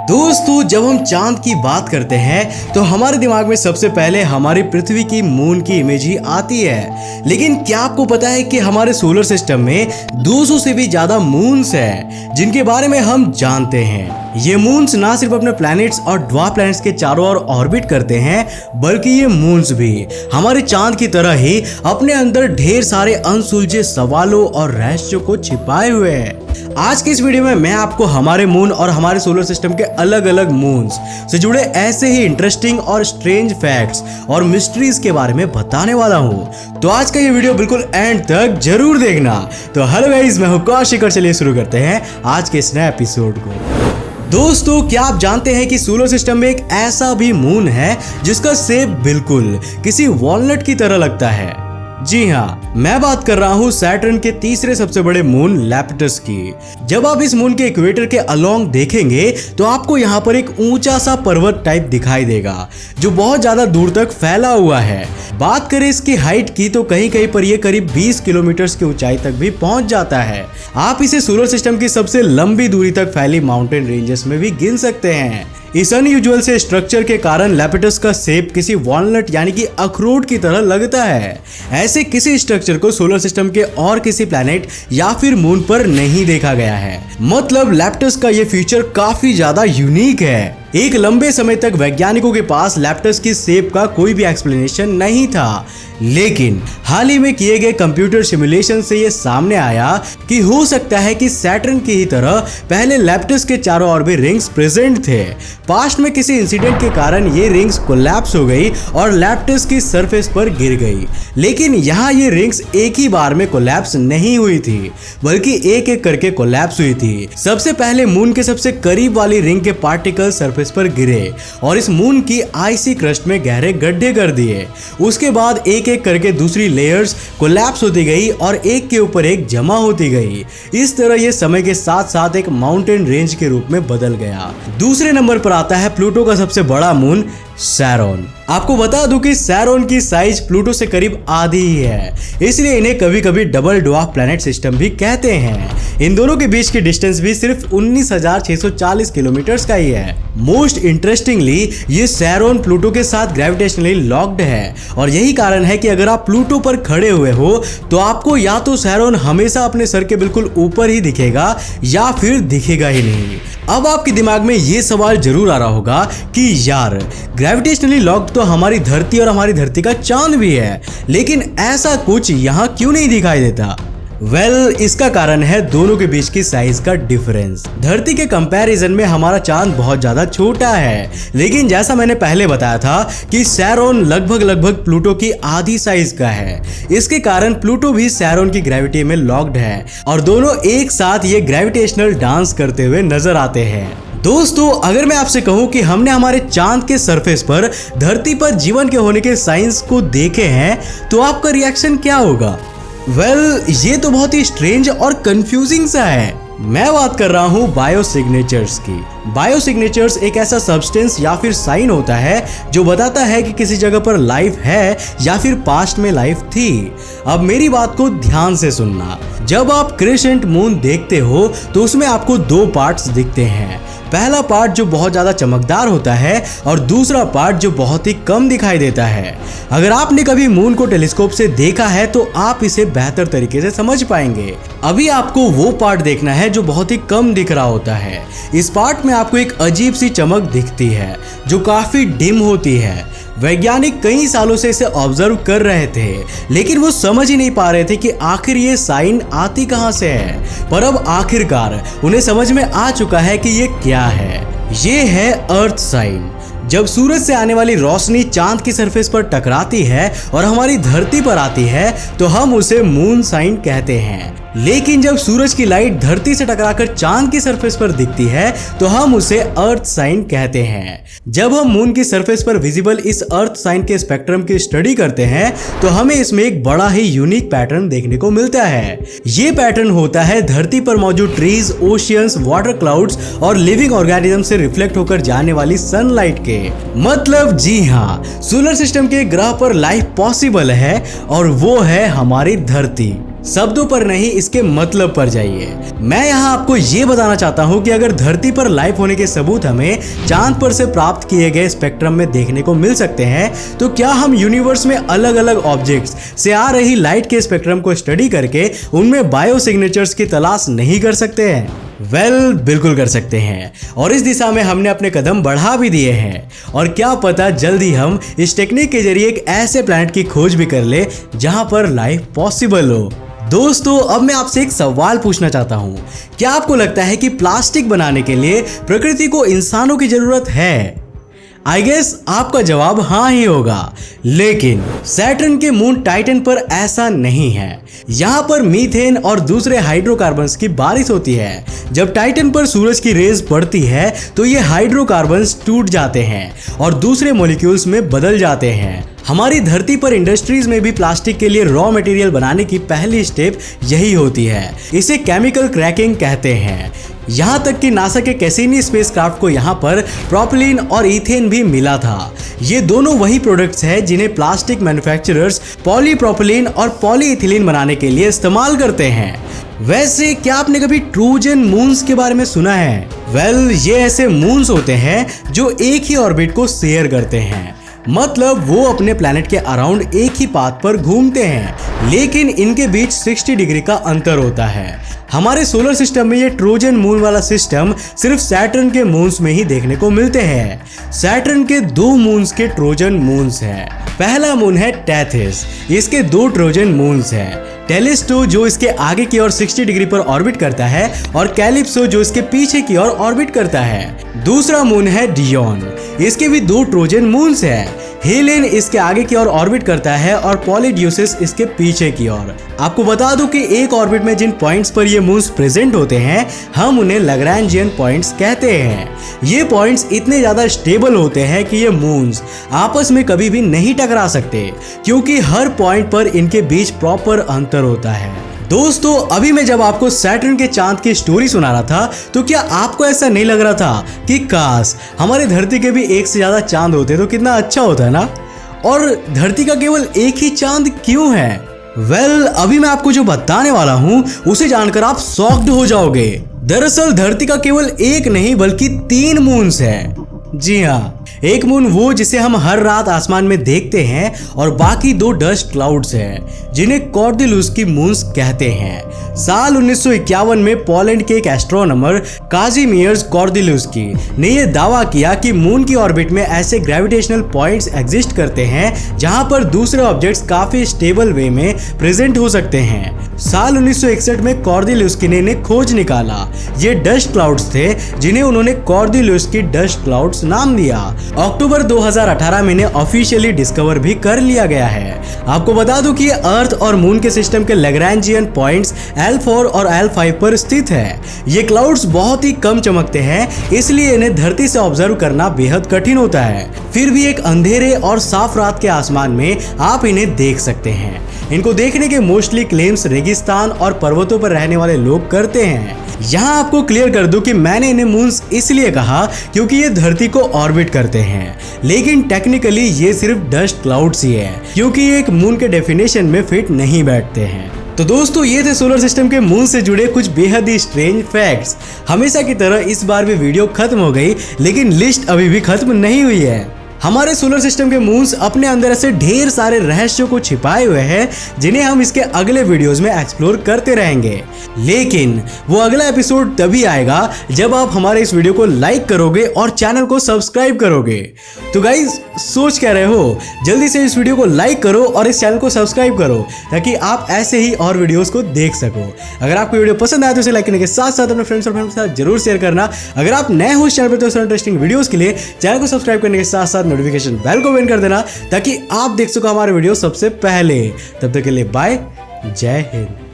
दोस्तों, जब हम चांद की बात करते हैं तो हमारे दिमाग में सबसे पहले हमारी पृथ्वी की मून की इमेज ही आती है। लेकिन क्या आपको पता है कि हमारे सोलर सिस्टम में 200 से भी ज्यादा मून्स हैं जिनके बारे में हम जानते हैं। ये मून्स ना सिर्फ अपने प्लैनेट्स और ड्वार्फ प्लैनेट्स के चारों ओर ऑर्बिट करते हैं, बल्कि ये मून्स भी हमारे चांद की तरह ही अपने अंदर ढेर सारे अनसुलझे सवालों और रहस्यों को छिपाए हुए हैं। आज के इस वीडियो में मैं आपको हमारे मून और हमारे सोलर सिस्टम के अलग अलग मून्स से जुड़े ऐसे ही इंटरेस्टिंग और स्ट्रेंज फैक्ट्स और मिस्ट्रीज के बारे में बताने वाला हूँ। तो आज का ये वीडियो बिल्कुल एंड तक जरूर देखना। तो हेलो गाइस, मैं हूँ कौशिक और चलिए शुरू करते हैं आज के इस नए एपिसोड को। दोस्तों, क्या आप जानते हैं कि सोलर सिस्टम में एक ऐसा भी मून है जिसका शेप बिल्कुल किसी वॉलनट की तरह लगता है? जी हाँ, मैं बात कर रहा हूँ सैटर्न के तीसरे सबसे बड़े मून लैप्टस की। जब आप इस मून के इक्वेटर के अलोंग देखेंगे तो आपको यहाँ पर एक ऊंचा सा पर्वत टाइप दिखाई देगा जो बहुत ज्यादा दूर तक फैला हुआ है। बात करें इसकी हाइट की तो कहीं कहीं पर ये करीब 20 किलोमीटर की ऊंचाई तक भी पहुंच जाता है। आप इसे सोलर सिस्टम की सबसे लंबी दूरी तक फैली माउंटेन रेंजेस में भी गिन सकते हैं। इस अनयूजुअल से स्ट्रक्चर के कारण लैप्टस का शेप किसी वॉलनट यानी कि अखरोट की तरह लगता है। ऐसे किसी स्ट्रक्चर को सोलर सिस्टम के और किसी प्लैनेट या फिर मून पर नहीं देखा गया है। मतलब लैप्टस का ये फीचर काफी ज्यादा यूनिक है। एक लंबे समय तक वैज्ञानिकों के पास लैप्टस की शेप का कोई भी एक्सप्लेनेशन नहीं था, लेकिन हाल ही में किए गए कंप्यूटर सिमुलेशन से ये सामने आया कि हो सकता है कि सैटर्न की ही तरह पहले लैप्टस के चारों ओर भी रिंग्स प्रेजेंट थे। पास्ट में किसी इंसिडेंट के कारण ये रिंग्स कोलैप्स हो गई और लैप्टस की सरफेस पर गिर गई। लेकिन यहाँ ये रिंग्स एक ही बार में कोलैप्स नहीं हुई थी, बल्कि एक एक करके कोलैप्स हुई थी। सबसे पहले मून के सबसे करीब वाली रिंग के पार्टिकल सरफेस पर गिरे और इस मून की आइसी क्रस्ट में गहरे गड्ढे कर दिए। उसके बाद एक एक करके दूसरी लेयर्स कोलैप्स होती गई और एक के ऊपर एक जमा होती गई। इस तरह ये समय के साथ साथ एक माउंटेन रेंज के रूप में बदल गया। दूसरे नंबर पर आता है प्लूटो का सबसे बड़ा मून सैरोन। आपको बता दूं कि सैरोन की साइज प्लूटो से करीब आधी ही है, इसलिए इन्हें कभी कभी डबल ड्वार्फ प्लैनेट सिस्टम भी कहते हैं। इन दोनों के बीच की डिस्टेंस भी सिर्फ 19,640 किलोमीटर का ही है। मोस्ट इंटरेस्टिंगली ये सैरोन प्लूटो के साथ ग्रेविटेशनली लॉक्ड है और यही कारण है कि अगर आप प्लूटो पर खड़े हुए हो तो आपको या तो सैरोन हमेशा अपने सर के बिल्कुल ऊपर ही दिखेगा या फिर दिखेगा ही नहीं। अब आपके दिमाग में ये सवाल जरूर आ रहा होगा कि यार, ग्रेविटेशनली लॉक्ड तो हमारी धरती और हमारी धरती का चांद भी है, लेकिन ऐसा कुछ यहाँ क्यों नहीं दिखाई देता? इसका कारण है दोनों के बीच की साइज का डिफरेंस। धरती के कंपैरिजन में हमारा चांद बहुत ज्यादा छोटा है, लेकिन जैसा मैंने पहले बताया था कि सैरोन लगभग प्लूटो की आधी साइज का है। इसके कारण प्लूटो भी सैरोन की ग्रेविटी में लॉक्ड है और दोनों एक साथ ये ग्रेविटेशनल डांस करते हुए नजर आते हैं। दोस्तों, अगर मैं आपसे कहूं कि हमने हमारे चांद के सरफेस पर धरती पर जीवन के होने के साइंस को देखे हैं तो आपका रिएक्शन क्या होगा? ये तो बहुत ही स्ट्रेंज और कंफ्यूजिंग सा है। मैं बात कर रहा हूँ बायोसिग्नेचर्स की। बायोसिग्नेचर्स एक ऐसा सब्सटेंस या फिर साइन होता है जो बताता है कि किसी जगह पर लाइफ है या फिर पास्ट में लाइफ थी। अब मेरी बात को ध्यान से सुनना। जब आप क्रेसेंट मून देखते हो तो उसमें आपको दो पार्ट्स दिखते हैं। पहला पार्ट जो बहुत ज्यादा चमकदार होता है और दूसरा पार्ट जो बहुत ही कम दिखाई देता है। अगर आपने कभी मून को टेलीस्कोप से देखा है तो आप इसे बेहतर तरीके से समझ पाएंगे। अभी आपको वो पार्ट देखना है जो बहुत ही कम दिख रहा होता है। इस पार्ट में आपको एक अजीब सी चमक दिखती है जो काफी डिम होती है। वैज्ञानिक कई सालों से इसे ऑब्जर्व कर रहे थे, लेकिन वो समझ ही नहीं पा रहे थे कि आखिर ये साइन आती कहां से है। पर अब आखिरकार उन्हें समझ में आ चुका है कि ये क्या है। ये है अर्थ साइन। जब सूरज से आने वाली रोशनी चांद की सरफेस पर टकराती है और हमारी धरती पर आती है तो हम उसे मून साइन कहते हैं। लेकिन जब सूरज की लाइट धरती से टकराकर चांद की सरफेस पर दिखती है तो हम उसे अर्थ साइन कहते हैं। जब हम मून की सरफेस पर विजिबल इस अर्थ साइन के स्पेक्ट्रम की स्टडी करते हैं तो हमें इसमें एक बड़ा ही यूनिक पैटर्न देखने को मिलता है। ये पैटर्न होता है धरती पर मौजूद ट्रीज, ओशियंस, वाटर क्लाउड्स और लिविंग ऑर्गेनिज्म से रिफ्लेक्ट होकर जाने वाली सनलाइट के। मतलब जी हाँ, सोलर सिस्टम के ग्रह पर लाइफ पॉसिबल है और वो है हमारी धरती। शब्दों पर नहीं, इसके मतलब पर जाइए। मैं यहाँ आपको ये बताना चाहता हूँ कि अगर धरती पर लाइफ होने के सबूत हमें चांद पर से प्राप्त किए गए स्पेक्ट्रम में देखने को मिल सकते हैं, तो क्या हम यूनिवर्स में अलग अलग ऑब्जेक्ट्स से आ रही लाइट के स्पेक्ट्रम को स्टडी करके उनमें बायो सिग्नेचर्स की तलाश नहीं कर सकते हैं? बिल्कुल कर सकते हैं, और इस दिशा में हमने अपने कदम बढ़ा भी दिए हैं। और क्या पता जल्द ही हम इस टेक्निक के जरिए एक ऐसे प्लैनेट की खोज भी कर ले जहां पर लाइफ पॉसिबल हो। दोस्तों, अब मैं आपसे एक सवाल पूछना चाहता हूँ, क्या आपको लगता है कि प्लास्टिक बनाने के लिए प्रकृति को इंसानों की जरूरत है? आई गेस आपका जवाब हाँ ही होगा, लेकिन सैटर्न के मून टाइटन पर ऐसा नहीं है। यहाँ पर मीथेन और दूसरे हाइड्रोकार्बन्स की बारिश होती है। जब टाइटन पर सूरज की रेज पड़ती है तो ये हाइड्रोकार्बन्स टूट जाते हैं और दूसरे मॉलिक्यूल्स में बदल जाते हैं। हमारी धरती पर इंडस्ट्रीज में भी प्लास्टिक के लिए रॉ मटेरियल बनाने की पहली स्टेप यही होती है। इसे केमिकल क्रैकिंग कहते हैं। यहाँ तक कि नासा के कैसिनी स्पेसक्राफ्ट को यहाँ पर प्रोपिलीन और ईथेन भी मिला था। ये दोनों वही प्रोडक्ट्स हैं जिन्हें प्लास्टिक मैन्युफैक्चरर्स पॉलीप्रोपिलीन और पॉलीइथिलीन बनाने के लिए इस्तेमाल करते हैं। वैसे क्या आपने कभी ट्रोजन मून्स के बारे में सुना है? ये ऐसे मून्स होते हैं जो एक ही ऑर्बिट को शेयर करते हैं, मतलब वो अपने प्लैनेट के अराउंड एक ही पाथ पर घूमते हैं, लेकिन इनके बीच 60 डिग्री का अंतर होता है। हमारे सोलर सिस्टम में ये ट्रोजन मून वाला सिस्टम सिर्फ सैटर्न के मून्स में ही देखने को मिलते हैं। सैटर्न के 2 मून्स के ट्रोजन मून्स हैं। पहला मून है टेथिस, इसके 2 ट्रोजन मून्स हैं। टेलिस्टो जो इसके आगे की ओर 60 डिग्री पर ऑर्बिट करता है और कैलिप्सो जो इसके पीछे की ओर ऑर्बिट करता है। दूसरा मून है डियोन, इसके भी 2 ट्रोजन मून्स हैं। हेलेन इसके आगे की ओर ऑर्बिट करता है और पॉलीड्यूसिस इसके पीछे की ओर। आपको बता दूं कि एक ऑर्बिट में जिन पॉइंट्स पर ये मून्स प्रेजेंट होते हैं, हम उन्हें लैग्रैंजियन पॉइंट्स कहते हैं। ये पॉइंट्स इतने ज्यादा स्टेबल होते हैं कि ये मून्स आपस में कभी भी नहीं टकरा सकते, क्योंकि हर पॉइंट पर इनके बीच प्रॉपर अंतर होता है। दोस्तों, अभी मैं जब आपको सैटर्न के चांद की स्टोरी सुना रहा था, तो क्या आपको ऐसा नहीं लग रहा था कि काश हमारे धरती के भी एक से ज्यादा चांद होते तो कितना अच्छा होता ना? और धरती का केवल एक ही चांद क्यों है? अभी मैं आपको जो बताने वाला हूँ उसे जानकर आप शॉक्ड हो जाओगे। दरअसल धरती का केवल एक नहीं बल्कि 3 मून्स हैं। जी हाँ, एक मून वो जिसे हम हर रात आसमान में देखते हैं, और बाकी 2 डस्ट क्लाउड्स हैं जिन्हें कॉर्डिल्यूस्की मून्स कहते हैं। साल 1951 में पोलैंड के एक एस्ट्रोनॉमर काजिमियर्स कॉर्डिल्यूस्की ने यह दावा किया कि मून की ऑर्बिट में ऐसे ग्रेविटेशनल पॉइंट्स एग्जिस्ट करते हैं जहां पर दूसरे ऑब्जेक्ट्स काफी स्टेबल वे में प्रेजेंट हो सकते हैं। साल 1961 में कॉर्डिल्यूस्की ने इन्हें खोज निकाला। ये डस्ट क्लाउड्स थे जिन्हें उन्होंने कॉर्डिल्यूस्की डस्ट क्लाउड्स नाम दिया। अक्टूबर 2018 में इन्हें ऑफिशियली डिस्कवर भी कर लिया गया है। आपको बता दूं कि ये अर्थ और मून के सिस्टम के लैग्रैंजियन पॉइंट्स L4 और L5 पर स्थित है। ये क्लाउड्स बहुत ही कम चमकते हैं, इसलिए इन्हें धरती से ऑब्जर्व करना बेहद कठिन होता है। फिर भी एक अंधेरे और साफ रात के आसमान में आप इन्हें देख सकते हैं। इनको देखने के मोस्टली क्लेम्स रेगिस्तान और पर्वतों पर रहने वाले लोग करते हैं। यहाँ आपको क्लियर कर दूं कि मैंने इन्हें मून्स इसलिए कहा क्योंकि ये धरती को ऑर्बिट करते हैं, लेकिन टेक्निकली ये सिर्फ डस्ट क्लाउड्स ही है, क्योंकि ये एक मून के डेफिनेशन में फिट नहीं बैठते हैं। तो दोस्तों, ये थे सोलर सिस्टम के मून से जुड़े कुछ बेहद ही स्ट्रेंज फैक्ट्स। हमेशा की तरह इस बार भी वीडियो खत्म हो गई, लेकिन लिस्ट अभी भी खत्म नहीं हुई है। हमारे सोलर सिस्टम के मून्स अपने अंदर ऐसे ढेर सारे रहस्यों को छिपाए हुए हैं जिन्हें हम इसके अगले वीडियोस में एक्सप्लोर करते रहेंगे। लेकिन वो अगला एपिसोड तभी आएगा जब आप हमारे इस वीडियो को लाइक करोगे और चैनल को सब्सक्राइब करोगे। तो गाइज, सोच क्या रहे हो? जल्दी से इस वीडियो को लाइक करो और इस चैनल को सब्सक्राइब करो ताकि आप ऐसे ही और वीडियोस को देख सको। अगर आपको वीडियो पसंद आए तो इसे लाइक करने के साथ साथ अपने फ्रेंड्स और फैमिली के साथ जरूर शेयर करना। अगर आप नए हो इस चैनल पर तो इंटरेस्टिंग वीडियोस के लिए चैनल को सब्सक्राइब करने के साथ साथ नोटिफिकेशन बेल को ऑन कर देना ताकि आप देख सको हमारे वीडियो सबसे पहले। तब तक के लिए बाय, जय हिंद।